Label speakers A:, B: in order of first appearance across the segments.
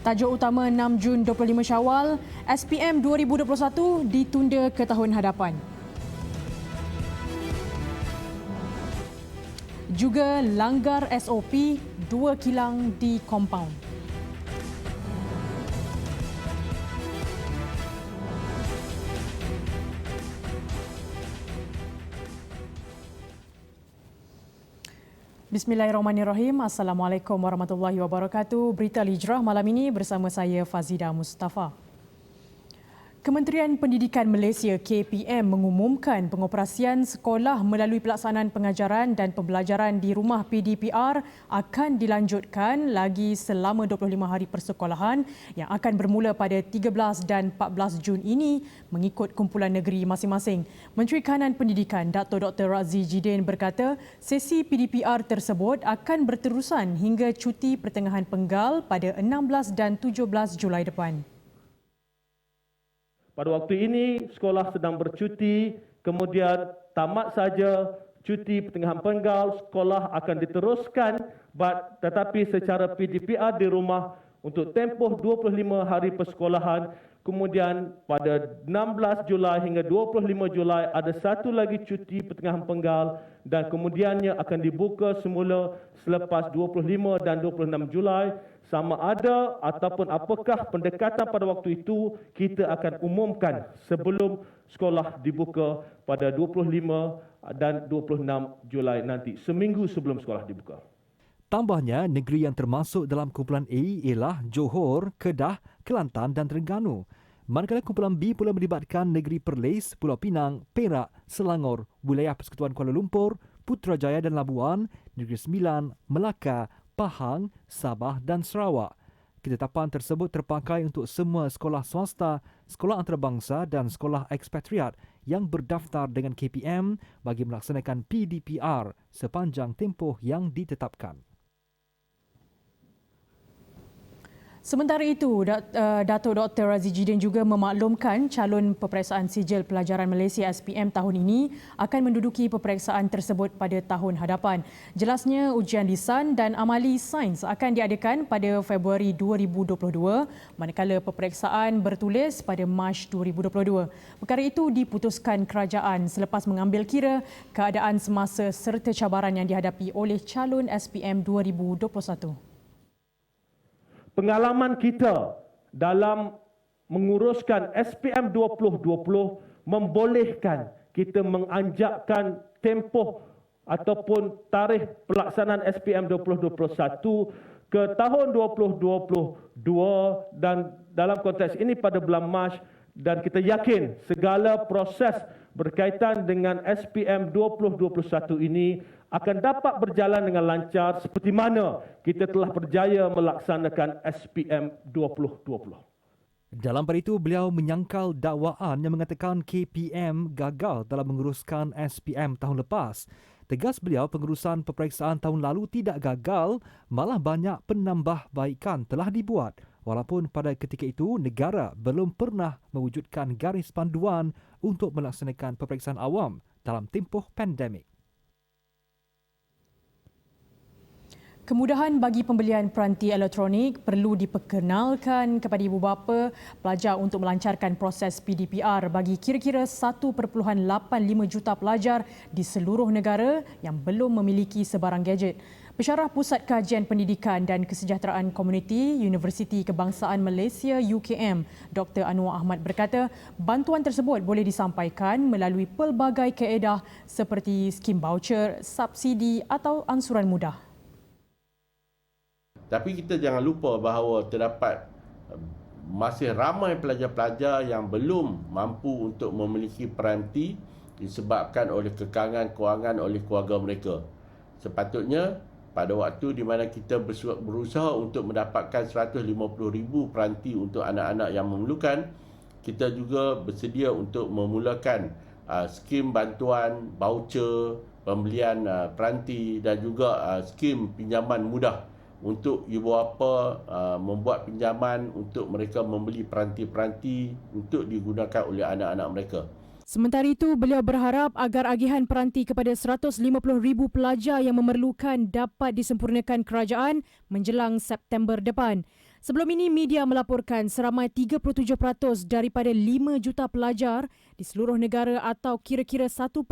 A: Tajuk utama 6 Jun 25 Syawal, SPM 2021 ditunda ke tahun hadapan. Juga langgar SOP, 2 kilang di kompaun. Bismillahirrahmanirrahim. Assalamualaikum warahmatullahi wabarakatuh. Berita Al-Hijrah malam ini bersama saya Fazida Mustafa. Kementerian Pendidikan Malaysia KPM mengumumkan pengoperasian sekolah melalui pelaksanaan pengajaran dan pembelajaran di rumah PDPR akan dilanjutkan lagi selama 25 hari persekolahan yang akan bermula pada 13 dan 14 Jun ini mengikut kumpulan negeri masing-masing. Menteri Kanan Pendidikan Dato' Dr. Razzie Jidin berkata sesi PDPR tersebut akan berterusan hingga cuti pertengahan penggal pada 16 dan 17 Julai depan.
B: Pada waktu ini, sekolah sedang bercuti, kemudian tamat saja cuti pertengahan penggal, sekolah akan diteruskan tetapi secara PDPR di rumah untuk tempoh 25 hari persekolahan. Kemudian pada 16 Julai hingga 25 Julai ada satu lagi cuti pertengahan penggal dan kemudiannya akan dibuka semula selepas 25 dan 26 Julai. Sama ada ataupun apakah pendekatan pada waktu itu kita akan umumkan sebelum sekolah dibuka pada 25 dan 26 Julai nanti, seminggu sebelum sekolah dibuka.
C: Tambahnya, negeri yang termasuk dalam kumpulan A ialah Johor, Kedah, Kelantan dan Terengganu. Manakala kumpulan B pula melibatkan negeri Perlis, Pulau Pinang, Perak, Selangor, wilayah Persekutuan Kuala Lumpur, Putrajaya dan Labuan, Negeri Sembilan, Melaka, Pahang, Sabah dan Sarawak. Ketetapan tersebut terpakai untuk semua sekolah swasta, sekolah antarabangsa dan sekolah ekspatriat yang berdaftar dengan KPM bagi melaksanakan PDPR sepanjang tempoh yang ditetapkan.
A: Sementara itu, Dato' Dr. Razzie Jidin juga memaklumkan calon peperiksaan sijil pelajaran Malaysia SPM tahun ini akan menduduki peperiksaan tersebut pada tahun hadapan. Jelasnya, ujian lisan dan amali sains akan diadakan pada Februari 2022, manakala peperiksaan bertulis pada Mac 2022. Perkara itu diputuskan kerajaan selepas mengambil kira keadaan semasa serta cabaran yang dihadapi oleh calon SPM 2021.
B: Pengalaman kita dalam menguruskan SPM 2020 membolehkan kita menganjakkan tempoh ataupun tarikh pelaksanaan SPM 2021 ke tahun 2022 dan dalam konteks ini pada bulan Mac, dan kita yakin segala proses berkaitan dengan SPM 2021 ini akan dapat berjalan dengan lancar seperti mana kita telah berjaya melaksanakan SPM 2020.
C: Dalam pada itu, beliau menyangkal dakwaan yang mengatakan KPM gagal dalam menguruskan SPM tahun lepas. Tegas beliau, pengurusan peperiksaan tahun lalu tidak gagal, malah banyak penambahbaikan telah dibuat. Walaupun pada ketika itu, negara belum pernah mewujudkan garis panduan untuk melaksanakan peperiksaan awam dalam tempoh pandemik.
A: Kemudahan bagi pembelian peranti elektronik perlu diperkenalkan kepada ibu bapa pelajar untuk melancarkan proses PDPR bagi kira-kira 1.85 juta pelajar di seluruh negara yang belum memiliki sebarang gadget. Pensyarah Pusat Kajian Pendidikan dan Kesejahteraan Komuniti Universiti Kebangsaan Malaysia UKM, Dr. Anwar Ahmad berkata, bantuan tersebut boleh disampaikan melalui pelbagai kaedah seperti skim voucher, subsidi atau ansuran mudah.
D: Tapi kita jangan lupa bahawa terdapat masih ramai pelajar-pelajar yang belum mampu untuk memiliki peranti disebabkan oleh kekangan kewangan oleh keluarga mereka. Sepatutnya pada waktu di mana kita berusaha untuk mendapatkan 150,000 peranti untuk anak-anak yang memerlukan, kita juga bersedia untuk memulakan skim bantuan, voucher, pembelian peranti dan juga skim pinjaman mudah untuk ibu bapa membuat pinjaman untuk mereka membeli peranti-peranti untuk digunakan oleh anak-anak mereka.
A: Sementara itu, beliau berharap agar agihan peranti kepada 150,000 pelajar yang memerlukan dapat disempurnakan kerajaan menjelang September depan. Sebelum ini, media melaporkan seramai 37% daripada 5 juta pelajar di seluruh negara atau kira-kira 1.85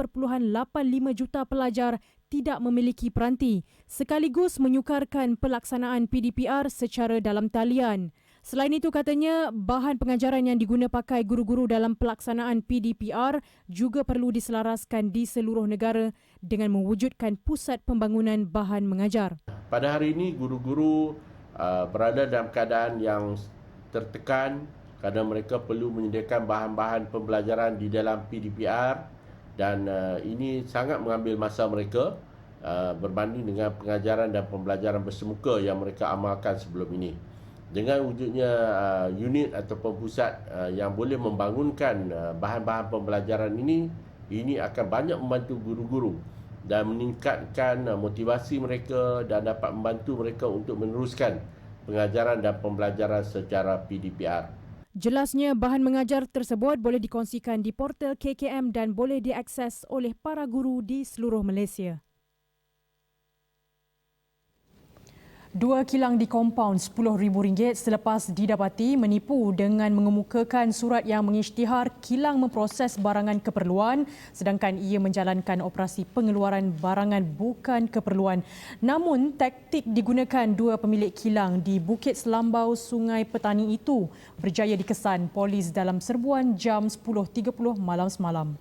A: juta pelajar tidak memiliki peranti, sekaligus menyukarkan pelaksanaan PDPR secara dalam talian. Selain itu, katanya bahan pengajaran yang diguna pakai guru-guru dalam pelaksanaan PDPR juga perlu diselaraskan di seluruh negara dengan mewujudkan pusat pembangunan bahan mengajar.
D: Pada hari ini, guru-guru berada dalam keadaan yang tertekan kerana mereka perlu menyediakan bahan-bahan pembelajaran di dalam PDPR dan ini sangat mengambil masa mereka berbanding dengan pengajaran dan pembelajaran bersemuka yang mereka amalkan sebelum ini. Dengan wujudnya unit ataupun pusat yang boleh membangunkan bahan-bahan pembelajaran ini akan banyak membantu guru-guru dan meningkatkan motivasi mereka dan dapat membantu mereka untuk meneruskan pengajaran dan pembelajaran secara PDPR.
A: Jelasnya, bahan mengajar tersebut boleh dikongsikan di portal KKM dan boleh diakses oleh para guru di seluruh Malaysia. 2 kilang di kompaun RM10,000 selepas didapati menipu dengan mengemukakan surat yang mengisytihar kilang memproses barangan keperluan sedangkan ia menjalankan operasi pengeluaran barangan bukan keperluan. Namun, taktik digunakan 2 pemilik kilang di Bukit Selambau, Sungai Petani itu berjaya dikesan polis dalam serbuan jam 10.30 malam semalam.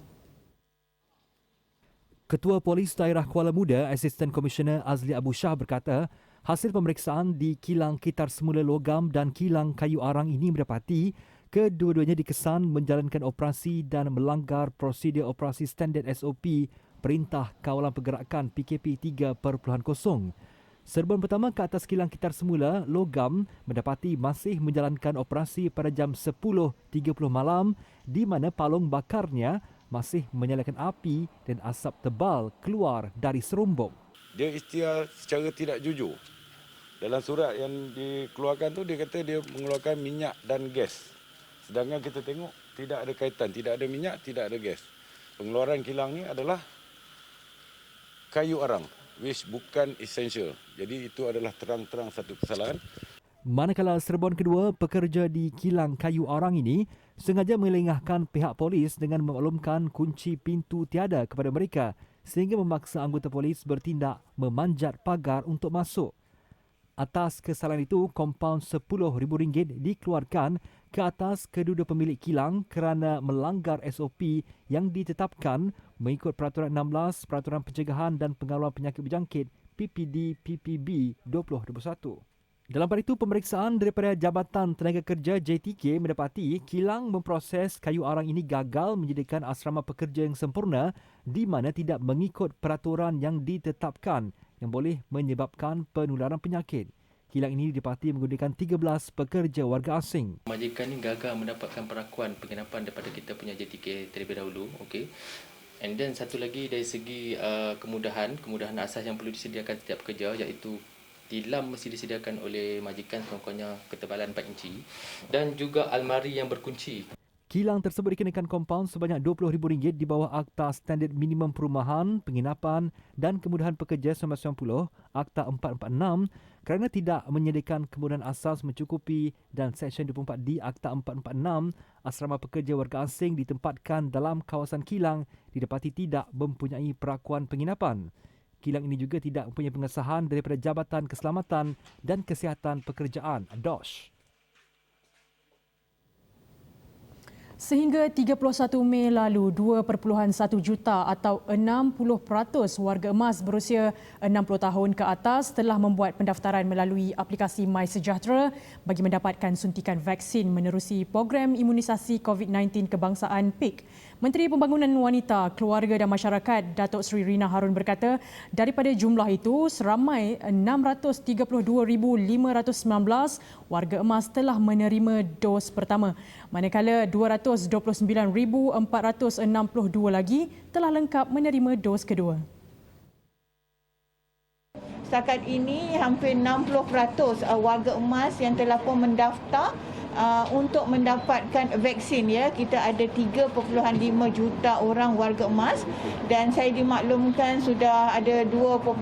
C: Ketua Polis Daerah Kuala Muda, Asisten Komisioner Azli Abu Shah berkata, hasil pemeriksaan di kilang kitar semula logam dan kilang kayu arang ini mendapati kedua-duanya dikesan menjalankan operasi dan melanggar prosedur operasi standard SOP Perintah Kawalan Pergerakan PKP 3.0. Serbuan pertama ke atas kilang kitar semula logam mendapati masih menjalankan operasi pada jam 10.30 malam di mana palung bakarnya masih menyalakan api dan asap tebal keluar dari serumbung.
E: Dia isytihar secara tidak jujur. Dalam surat yang dikeluarkan tu dia kata dia mengeluarkan minyak dan gas. Sedangkan kita tengok tidak ada kaitan, tidak ada minyak, tidak ada gas. Pengeluaran kilang ni adalah kayu arang, which bukan essential. Jadi itu adalah terang-terang satu kesalahan.
C: Manakala serbuan kedua, pekerja di kilang kayu arang ini sengaja melengahkan pihak polis dengan memaklumkan kunci pintu tiada kepada mereka sehingga memaksa anggota polis bertindak memanjat pagar untuk masuk. Atas kesalahan itu, kompaun RM10,000 dikeluarkan ke atas kedua pemilik kilang kerana melanggar SOP yang ditetapkan mengikut Peraturan 16 Peraturan Pencegahan dan Pengawalan Penyakit Berjangkit PPD-PPB 2021. Dalam pada itu, pemeriksaan daripada Jabatan Tenaga Kerja JTK mendapati kilang memproses kayu arang ini gagal menyediakan asrama pekerja yang sempurna di mana tidak mengikut peraturan yang ditetapkan yang boleh menyebabkan penularan penyakit. Kilang ini didapati menggunakan 13 pekerja warga asing.
F: Majikan ini gagal mendapatkan perakuan penginapan daripada kita punya JTK terlebih dahulu. Okay. And then satu lagi dari segi kemudahan asas yang perlu disediakan setiap pekerja iaitu tilam mesti disediakan oleh majikan sekurang-kurangnya ketebalan 4 inci dan juga almari yang berkunci.
C: Kilang tersebut dikenakan kompaun sebanyak RM20,000 di bawah Akta Standard Minimum Perumahan, Penginapan dan Kemudahan Pekerja 1990, Akta 446 kerana tidak menyediakan kemudahan asas mencukupi dan Seksyen 24 di Akta 446, asrama pekerja warga asing ditempatkan dalam kawasan kilang didapati tidak mempunyai perakuan penginapan. Kilang ini juga tidak mempunyai pengesahan daripada Jabatan Keselamatan dan Kesihatan Pekerjaan (DOSH).
A: Sehingga 31 Mei lalu, 2.1 juta atau 60% warga emas berusia 60 tahun ke atas telah membuat pendaftaran melalui aplikasi MySejahtera bagi mendapatkan suntikan vaksin menerusi program imunisasi COVID-19 kebangsaan PIK. Menteri Pembangunan Wanita, Keluarga dan Masyarakat Datuk Seri Rina Harun berkata, daripada jumlah itu, seramai 632,519 warga emas telah menerima dos pertama, manakala 229,462 lagi telah lengkap menerima dos kedua.
G: Setakat ini hampir 60% warga emas yang telah pun mendaftar untuk mendapatkan vaksin, ya, kita ada 3.5 juta orang warga emas dan saya dimaklumkan sudah ada 2.1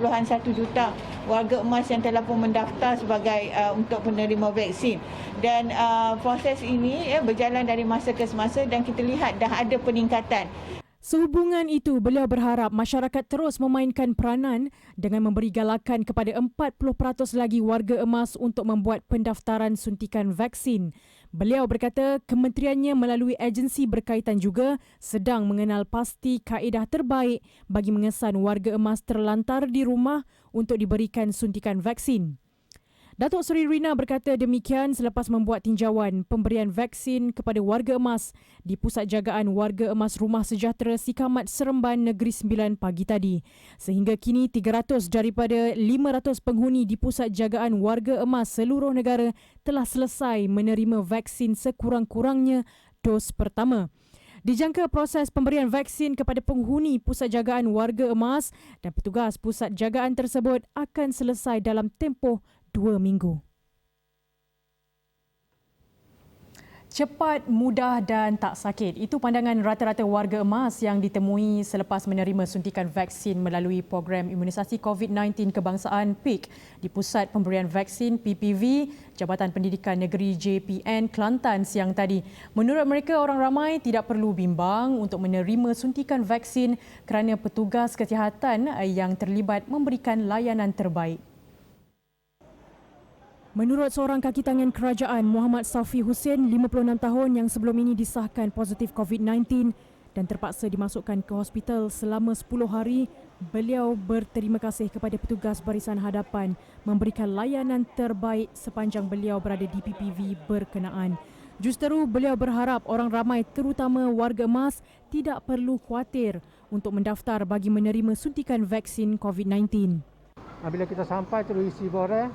G: juta warga emas yang telah pun mendaftar sebagai untuk penerima vaksin. Dan proses ini, ya, berjalan dari masa ke semasa dan kita lihat dah ada peningkatan.
A: Sehubungan itu, beliau berharap masyarakat terus memainkan peranan dengan memberi galakan kepada 40% lagi warga emas untuk membuat pendaftaran suntikan vaksin. Beliau berkata kementeriannya melalui agensi berkaitan juga sedang mengenal pasti kaedah terbaik bagi mengesan warga emas terlantar di rumah untuk diberikan suntikan vaksin. Datuk Seri Rina berkata demikian selepas membuat tinjauan pemberian vaksin kepada warga emas di Pusat Jagaan Warga Emas Rumah Sejahtera Sikamat Seremban Negeri Sembilan pagi tadi. Sehingga kini 300 daripada 500 penghuni di Pusat Jagaan Warga Emas seluruh negara telah selesai menerima vaksin sekurang-kurangnya dos pertama. Dijangka proses pemberian vaksin kepada penghuni Pusat Jagaan Warga Emas dan petugas Pusat Jagaan tersebut akan selesai dalam tempoh 2 minggu. Cepat, mudah dan tak sakit. Itu pandangan rata-rata warga emas yang ditemui selepas menerima suntikan vaksin melalui program imunisasi COVID-19 kebangsaan PIK di Pusat Pemberian Vaksin PPV Jabatan Pendidikan Negeri JPN Kelantan siang tadi. Menurut mereka, orang ramai tidak perlu bimbang untuk menerima suntikan vaksin kerana petugas kesihatan yang terlibat memberikan layanan terbaik. Menurut seorang kaki tangan kerajaan, Muhammad Safi Hussein, 56 tahun yang sebelum ini disahkan positif COVID-19 dan terpaksa dimasukkan ke hospital selama 10 hari, beliau berterima kasih kepada petugas barisan hadapan memberikan layanan terbaik sepanjang beliau berada di PPV berkenaan. Justeru, beliau berharap orang ramai terutama warga emas tidak perlu khawatir untuk mendaftar bagi menerima suntikan vaksin COVID-19.
H: Bila kita sampai terus isi borang,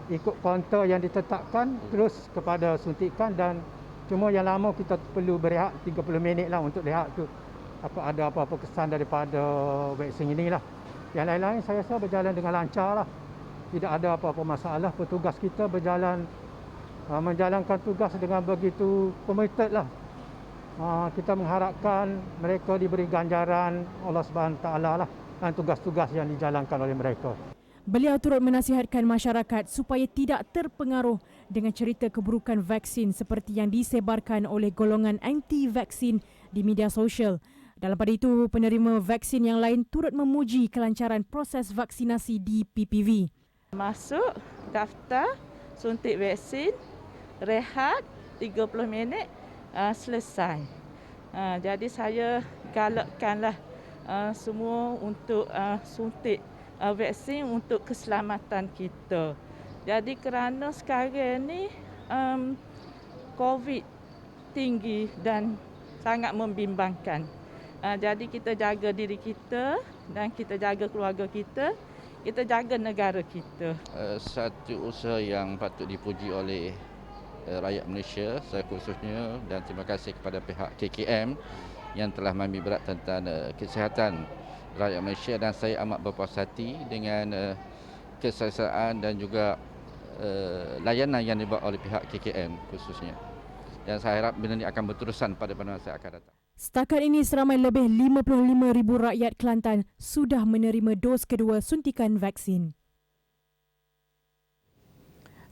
H: ikut kaunter yang ditetapkan terus kepada suntikan dan cuma yang lama kita perlu berehat 30 minit lah untuk lihat tu ada apa-apa kesan daripada vaksin inilah. Yang lain-lain saya rasa berjalan dengan lancar lah. Tidak ada apa-apa masalah. Petugas kita menjalankan tugas dengan begitu committed lah. Kita mengharapkan mereka diberi ganjaran Allah SWT lah dan tugas-tugas yang dijalankan oleh mereka.
A: Beliau turut menasihatkan masyarakat supaya tidak terpengaruh dengan cerita keburukan vaksin seperti yang disebarkan oleh golongan anti-vaksin di media sosial. Dalam pada itu, penerima vaksin yang lain turut memuji kelancaran proses vaksinasi di PPV.
I: Masuk, daftar, suntik vaksin, rehat 30 minit, selesai. Jadi saya galakkanlah semua untuk suntik vaksin untuk keselamatan kita. Jadi kerana sekarang ni COVID tinggi dan sangat membimbangkan. Jadi kita jaga diri kita dan kita jaga keluarga kita, kita jaga negara kita.
J: Satu usaha yang patut dipuji oleh rakyat Malaysia, saya khususnya, dan terima kasih kepada pihak KKM yang telah mengambil berat tentang kesihatan rakyat Malaysia, dan saya amat berpuas hati dengan kesesaan dan juga layanan yang dibuat oleh pihak KKM khususnya. Dan saya harap benda ini akan berterusan pada masa akan datang.
A: Setakat ini seramai lebih 55,000 rakyat Kelantan sudah menerima dos kedua suntikan vaksin.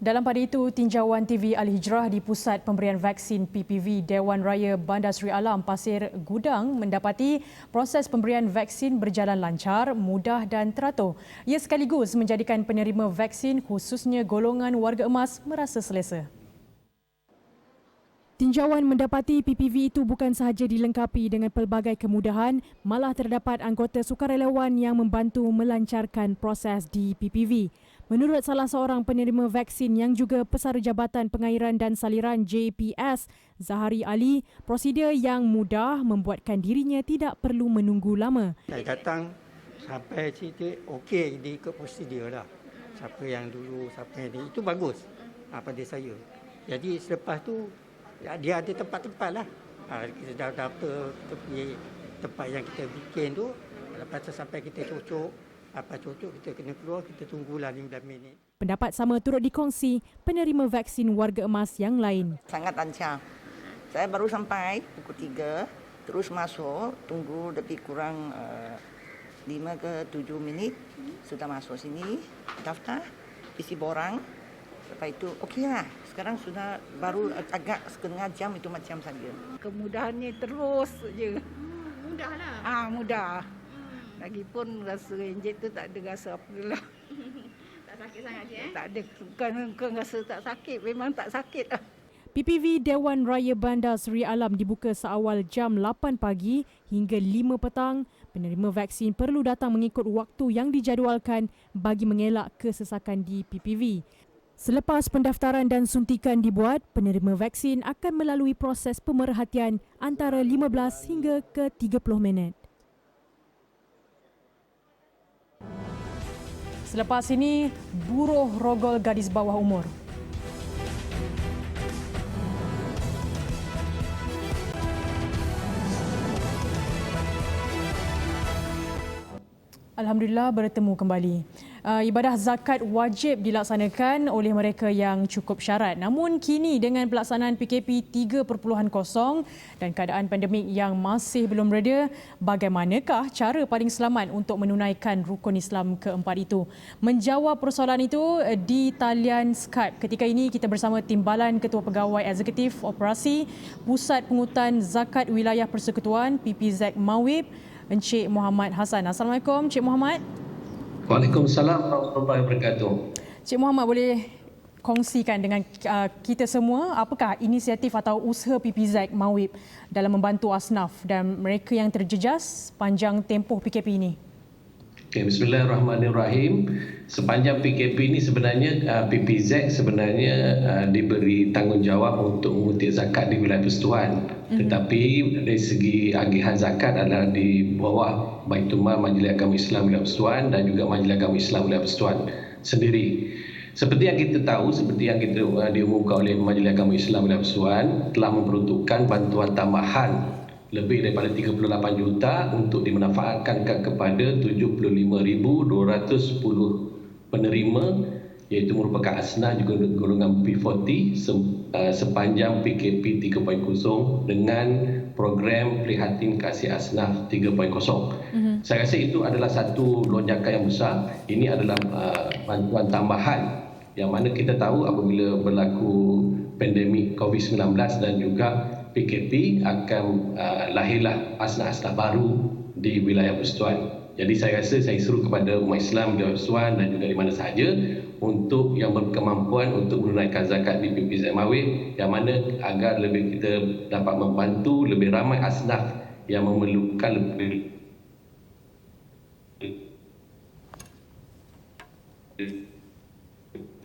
A: Dalam pada itu, tinjauan TV Al-Hijrah di Pusat Pemberian Vaksin PPV Dewan Raya Bandar Seri Alam Pasir Gudang mendapati proses pemberian vaksin berjalan lancar, mudah dan teratur. Ia sekaligus menjadikan penerima vaksin khususnya golongan warga emas merasa selesa. Tinjauan mendapati PPV itu bukan sahaja dilengkapi dengan pelbagai kemudahan, malah terdapat anggota sukarelawan yang membantu melancarkan proses di PPV. Menurut salah seorang penerima vaksin yang juga Pesara Jabatan Pengairan dan Saliran JPS, Zahari Ali, prosedur yang mudah membuatkan dirinya tidak perlu menunggu lama.
K: Saya datang sampai titik okey diikut prosedur lah. Siapa yang dulu, siapa yang ini, itu bagus pada saya. Jadi selepas tu dia ada tempat-tempat lah. Kita dah daftar tempat yang kita bikin tu. Lepas tu sampai kita cocok Apa cocok kita kena keluar, kita tunggulah 15 minit.
A: Pendapat sama turut dikongsi penerima vaksin warga emas yang lain.
L: Sangat lancar. Saya baru sampai pukul 3, terus masuk, tunggu lebih kurang 5 ke 7 minit. Sudah masuk sini, daftar, isi borang. Lepas itu, okeylah. Sekarang sudah baru agak setengah jam itu macam saja.
M: Kemudahannya terus je.
N: Mudahlah.
M: Mudah. Lagipun rasa enjek tu tak ada rasa apa lah.
N: Tak sakit sangat je
M: Tak ada, bukan rasa tak sakit, memang tak sakit lah.
A: PPV Dewan Raya Bandar Seri Alam dibuka seawal jam 8 pagi hingga 5 petang. Penerima vaksin perlu datang mengikut waktu yang dijadualkan bagi mengelak kesesakan di PPV. Selepas pendaftaran dan suntikan dibuat, penerima vaksin akan melalui proses pemerhatian antara 15 hingga ke 30 minit. Selepas ini, buruh rogol gadis bawah umur. Alhamdulillah bertemu kembali. Ibadah zakat wajib dilaksanakan oleh mereka yang cukup syarat. Namun kini dengan pelaksanaan PKP 3.0 dan keadaan pandemik yang masih belum reda, bagaimanakah cara paling selamat untuk menunaikan rukun Islam keempat itu? Menjawab persoalan itu di talian Skype. Ketika ini kita bersama Timbalan Ketua Pegawai Eksekutif Operasi Pusat Pungutan Zakat Wilayah Persekutuan PPZ Mawib, Encik Muhammad Hassan. Assalamualaikum Encik Muhammad.
O: Waalaikumsalam warahmatullahi wabarakatuh.
A: Encik Muhammad, boleh kongsikan dengan kita semua apakah inisiatif atau usaha PPZ Mawib dalam membantu asnaf dan mereka yang terjejas panjang tempoh PKP ini?
O: Okay, bismillahirrahmanirrahim. Sepanjang PKP ini sebenarnya PPZ sebenarnya diberi tanggungjawab untuk mengutik zakat di wilayah persekutuan. Tetapi dari segi agihan zakat adalah di bawah Baitul Mal Majlis Agama Islam Wilayah Persekutuan dan juga Majlis Agama Islam Wilayah Persekutuan sendiri. Seperti yang kita tahu, seperti yang kita diumumkan oleh Majlis Agama Islam Wilayah Persekutuan telah memperuntukkan bantuan tambahan lebih daripada 38 juta untuk dimanfaatkan kepada 75,210 penerima, iaitu merupakan asnaf juga golongan P40 sepanjang PKP 3.0 dengan program Prihatin Kasih Asnaf 3.0. Saya rasa itu adalah satu lonjakan yang besar. Ini adalah bantuan tambahan yang mana kita tahu apabila berlaku pandemik COVID-19 dan juga PKP akan lahirlah asnaf-asnaf baru di wilayah persekutuan. Jadi saya rasa saya seru kepada umat Islam di persekutuan dan juga di mana sahaja untuk yang berkemampuan untuk menunaikan zakat di PPZ Mawib, yang mana agar lebih kita dapat membantu lebih ramai asnaf yang memerlukan lebih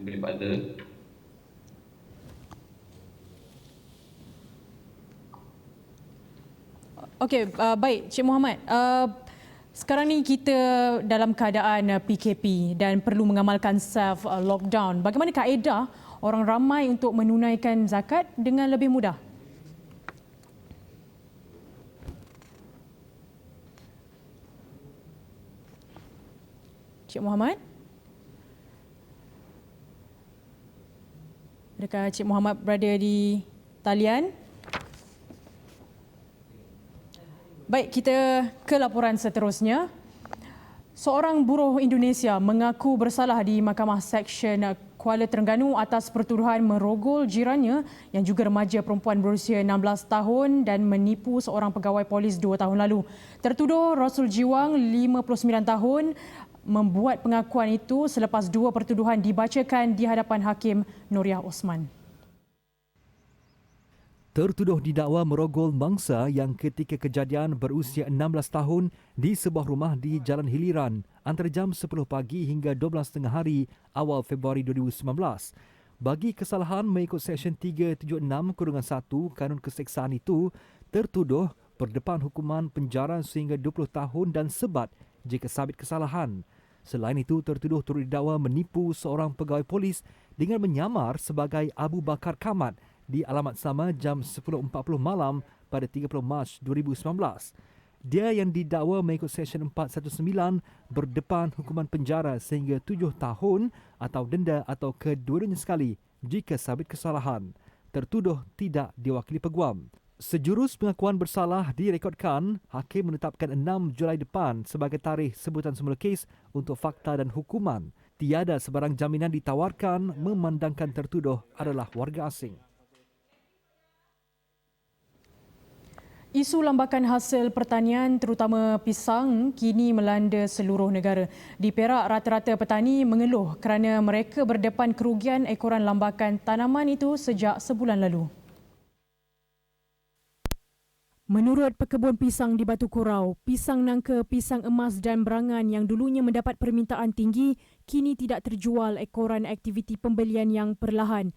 O: daripada
A: Okey, baik Cik Muhammad. Sekarang ni kita dalam keadaan PKP dan perlu mengamalkan self lockdown. Bagaimana kaedah orang ramai untuk menunaikan zakat dengan lebih mudah? Cik Muhammad? Adakah Cik Muhammad berada di talian? Baik, kita ke laporan seterusnya. Seorang buruh Indonesia mengaku bersalah di Mahkamah Seksyen Kuala Terengganu atas pertuduhan merogol jirannya yang juga remaja perempuan berusia 16 tahun dan menipu seorang pegawai polis 2 tahun lalu. Tertuduh Rasul Jiwang, 59 tahun, membuat pengakuan itu selepas 2 pertuduhan dibacakan di hadapan Hakim Nuriah Osman.
C: Tertuduh didakwa merogol mangsa yang ketika kejadian berusia 16 tahun di sebuah rumah di Jalan Hiliran antara jam 10 pagi hingga 12.30 hari awal Februari 2019. Bagi kesalahan mengikut Seksyen 376-1 Kanun Keseksaan itu, tertuduh berdepan hukuman penjara sehingga 20 tahun dan sebat jika sabit kesalahan. Selain itu, tertuduh turut didakwa menipu seorang pegawai polis dengan menyamar sebagai Abu Bakar Kamat di alamat sama jam 10.40 malam pada 30 Mac 2019. Dia yang didakwa mengikut Seksyen 419 berdepan hukuman penjara sehingga 7 tahun atau denda atau kedua-duanya sekali jika sabit kesalahan. Tertuduh tidak diwakili peguam. Sejurus pengakuan bersalah direkodkan, hakim menetapkan 6 Julai depan sebagai tarikh sebutan semula kes untuk fakta dan hukuman. Tiada sebarang jaminan ditawarkan memandangkan tertuduh adalah warga asing.
A: Isu lambakan hasil pertanian terutama pisang kini melanda seluruh negara. Di Perak, rata-rata petani mengeluh kerana mereka berdepan kerugian ekoran lambakan tanaman itu sejak sebulan lalu. Menurut pekebun pisang di Batu Kurau, pisang nangka, pisang emas dan berangan yang dulunya mendapat permintaan tinggi kini tidak terjual ekoran aktiviti pembelian yang perlahan.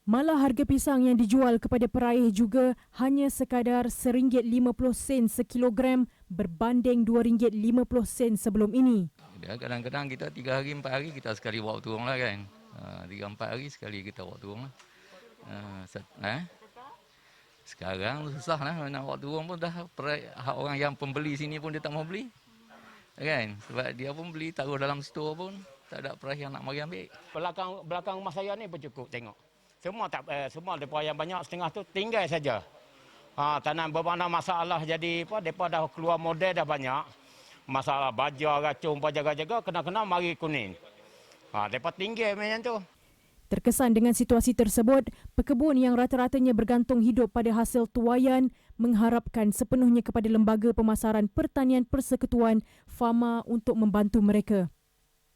A: Malah harga pisang yang dijual kepada peraih juga hanya sekadar RM1.50 sekilogram berbanding RM2.50 sebelum ini.
P: Kadang-kadang kita 3 hari, 4 hari kita sekali bawa turun lah kan. 3-4 hari sekali kita bawa turun lah. Sekarang susah lah nak bawa turun pun dah orang yang pembeli sini pun dia tak mau beli. Kan? Sebab dia pun beli taruh dalam stor pun tak ada peraih yang nak mari ambil.
Q: Belakang rumah saya ni pun cukup tengok. Semua depa yang banyak setengah tu tinggal saja. Tanam bermana masalah jadi depa dah keluar model dah banyak. Masalah baja, racun, jaga-jaga kena-kena mari kuning. Depa tinggal macam tu.
A: Terkesan dengan situasi tersebut, pekebun yang rata-ratanya bergantung hidup pada hasil tuaian mengharapkan sepenuhnya kepada Lembaga Pemasaran Pertanian Persekutuan FAMA untuk membantu mereka.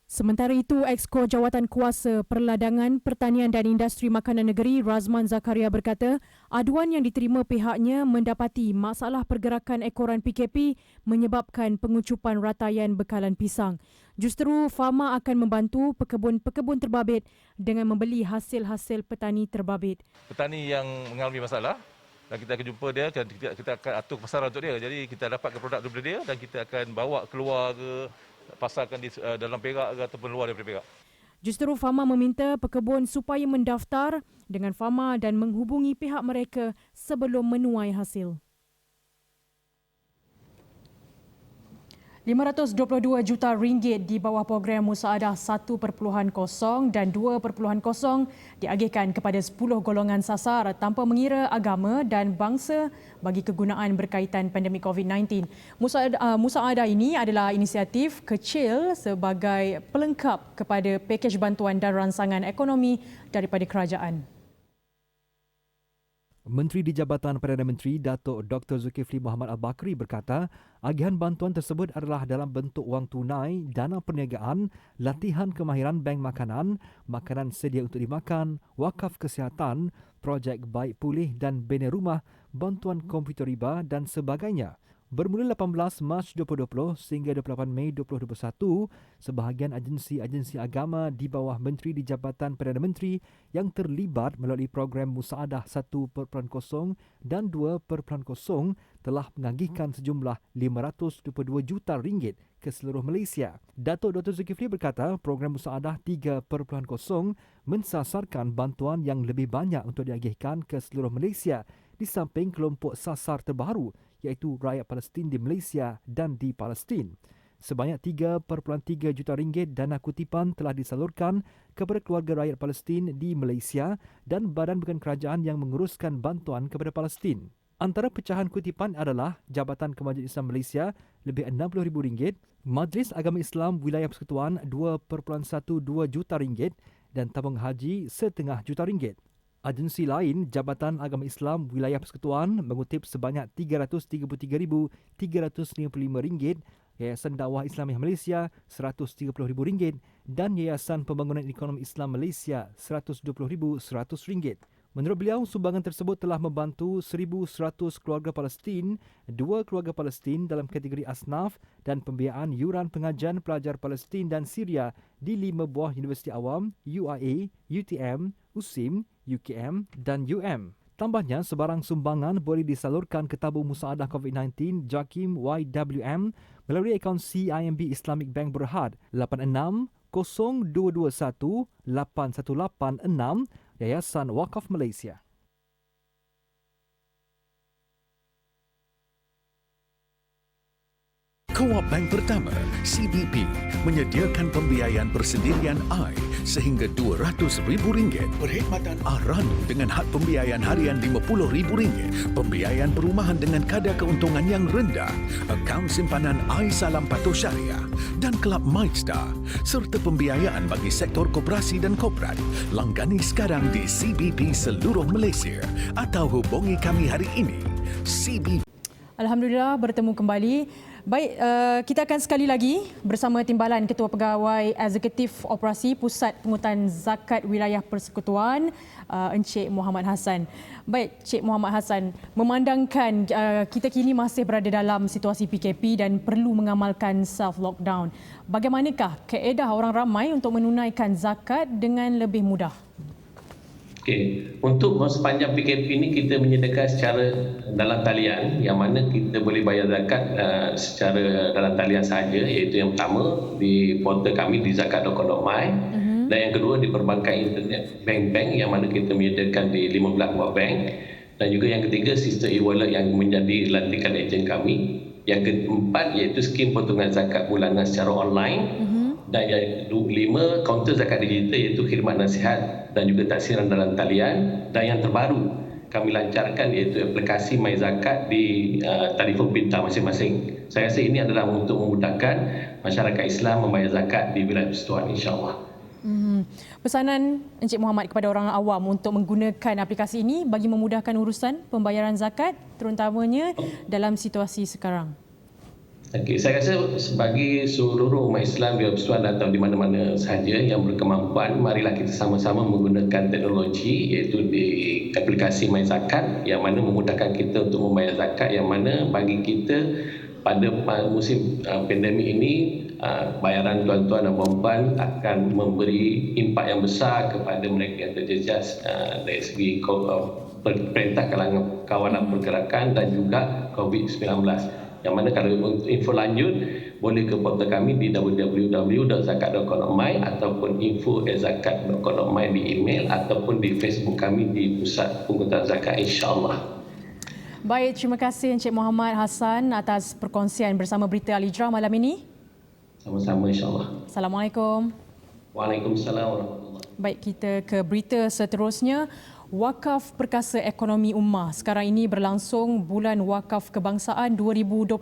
A: Sementara itu, Exco Jawatan Kuasa Perladangan, Pertanian dan Industri Makanan Negeri Razman Zakaria berkata, aduan yang diterima pihaknya mendapati masalah pergerakan ekoran PKP menyebabkan pengucupan rataian bekalan pisang. Justru FAMA akan membantu pekebun-pekebun terbabit dengan membeli hasil-hasil petani terbabit.
R: Petani yang mengalami masalah dan kita akan jumpa dia, kita akan atur pasaran untuk dia. Jadi kita dapatkan produk daripada dia dan kita akan bawa keluar ke pasarkan di dalam Perak ataupun luar daripada Perak.
A: Justru FAMA meminta pekebun supaya mendaftar dengan FAMA dan menghubungi pihak mereka sebelum menuai hasil. RM522 juta di bawah program Musaadah 1.0 dan 2.0 diagihkan kepada 10 golongan sasar tanpa mengira agama dan bangsa bagi kegunaan berkaitan pandemik COVID-19. Musaadah ini adalah inisiatif kecil sebagai pelengkap kepada pakej bantuan dan ransangan ekonomi daripada kerajaan.
C: Menteri di Jabatan Perdana Menteri Datuk Dr. Zulkifli Mohammad Al-Bakri berkata, agihan bantuan tersebut adalah dalam bentuk wang tunai, dana perniagaan, latihan kemahiran bank makanan, makanan sedia untuk dimakan, wakaf kesihatan, projek baik pulih dan bina rumah, bantuan komputer riba dan sebagainya. Bermula 18 Mac 2020 sehingga 28 Mei 2021, sebahagian agensi-agensi agama di bawah Menteri di Jabatan Perdana Menteri yang terlibat melalui program Musaadah 1.0 dan 2.0 telah mengagihkan sejumlah RM522 juta ke seluruh Malaysia. Datuk Dr. Zulkifli berkata, program Musaadah 3.0 mensasarkan bantuan yang lebih banyak untuk diagihkan ke seluruh Malaysia di samping kelompok sasar terbaru iaitu rakyat Palestin di Malaysia dan di Palestin. Sebanyak RM3.3 juta dana kutipan telah disalurkan kepada keluarga rakyat Palestin di Malaysia dan badan bukan kerajaan yang menguruskan bantuan kepada Palestin. Antara pecahan kutipan adalah Jabatan Kemajuan Islam Malaysia lebih RM60,000, Majlis Agama Islam Wilayah Persekutuan RM2.12 juta dan tabung haji RM1.5 juta. Agensi lain, Jabatan Agama Islam Wilayah Persekutuan mengutip sebanyak RM333,355, Yayasan Dakwah Islamiah Malaysia RM130,000 dan Yayasan Pembangunan Ekonomi Islam Malaysia RM120,100. Menurut beliau, sumbangan tersebut telah membantu 1,100 keluarga Palestin, 2 keluarga Palestin dalam kategori asnaf dan pembiayaan yuran pengajian pelajar Palestin dan Syria di 5 buah universiti awam, UIA, UTM, USIM, UKM dan UM. Tambahnya, sebarang sumbangan boleh disalurkan ke tabung Musaadah COVID-19 JAKIM YWM melalui akaun CIMB Islamic Bank Berhad 8602218186 Yayasan Wakaf Malaysia.
S: Co-op Bank pertama, CBP, menyediakan pembiayaan persendirian I sehingga RM200,000, perkhidmatan Aranu dengan had pembiayaan harian RM50,000, pembiayaan perumahan dengan kadar keuntungan yang rendah, akaun simpanan I Salam Patuh Syariah dan Kelab MyStar, serta pembiayaan bagi sektor koperasi dan korporat. Langgani sekarang di CBP seluruh Malaysia atau hubungi kami hari ini. CBP.
A: Alhamdulillah bertemu kembali. Baik, kita akan sekali lagi bersama Timbalan Ketua Pegawai Eksekutif Operasi Pusat Pungutan Zakat Wilayah Persekutuan, Encik Muhammad Hassan. Baik, Encik Muhammad Hassan, memandangkan kita kini masih berada dalam situasi PKP dan perlu mengamalkan self-lockdown. Bagaimanakah kaedah orang ramai untuk menunaikan zakat dengan lebih mudah?
O: Okey, untuk sepanjang PKP ini kita menyediakan secara dalam talian yang mana kita boleh bayar zakat secara dalam talian sahaja, iaitu yang pertama di portal kami di zakat.com.my dan yang kedua di perbankan internet bank-bank yang mana kita menyediakan di 15 buah bank, dan juga yang ketiga sistem e-wallet yang menjadi lantikan ejen kami. Yang keempat iaitu skim potongan zakat bulanan secara online. Dan yang kelima, kaunter zakat digital iaitu khidmat nasihat dan juga taksiran dalam talian. Dan yang terbaru kami lancarkan iaitu aplikasi My Zakat di telefon pintar masing-masing. Saya rasa ini adalah untuk memudahkan masyarakat Islam membayar zakat di wilayah Persekutuan, insya-Allah.
A: Pesanan Encik Muhammad kepada orang awam untuk menggunakan aplikasi ini bagi memudahkan urusan pembayaran zakat terutamanya dalam situasi sekarang.
O: Okey, saya rasa sebagai seluruh umat Islam di Persekutuan atau di mana-mana sahaja yang berkemampuan, marilah kita sama-sama menggunakan teknologi iaitu di aplikasi My Zakat yang mana memudahkan kita untuk membayar zakat, yang mana bagi kita pada musim pandemik ini bayaran tuan-tuan dan puan-puan akan memberi impak yang besar kepada mereka yang terjejas dari segi perintah kawanan pergerakan dan juga COVID-19. Yang mana kalau untuk info lanjut boleh ke portal kami di www.zakat.com.my ataupun info@zakat.com.my di email ataupun di Facebook kami di Pusat Pungutan Zakat, insya-Allah.
A: Baik, terima kasih Encik Muhammad Hassan atas perkongsian bersama Berita Al-Hijrah malam ini.
O: Sama-sama, insya-Allah.
A: Assalamualaikum.
O: Waalaikumsalam warahmatullahi.
A: Baik, kita ke berita seterusnya. Wakaf Perkasa Ekonomi Ummah sekarang ini berlangsung Bulan Wakaf Kebangsaan 2021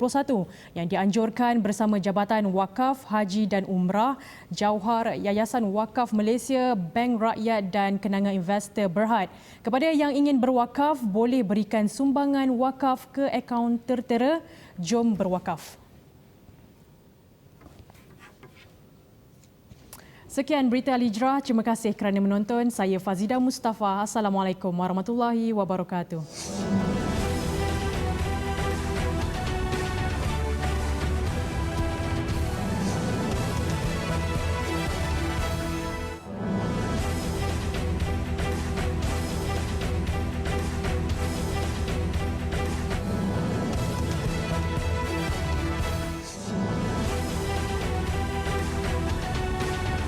A: yang dianjurkan bersama Jabatan Wakaf, Haji dan Umrah, Jauhar, Yayasan Wakaf Malaysia, Bank Rakyat dan Kenanga Investor Berhad. Kepada yang ingin berwakaf, boleh berikan sumbangan wakaf ke akaun tertera Jom Berwakaf. Sekian Berita Al-Hijrah. Terima kasih kerana menonton. Saya Fazida Mustafa. Assalamualaikum warahmatullahi wabarakatuh.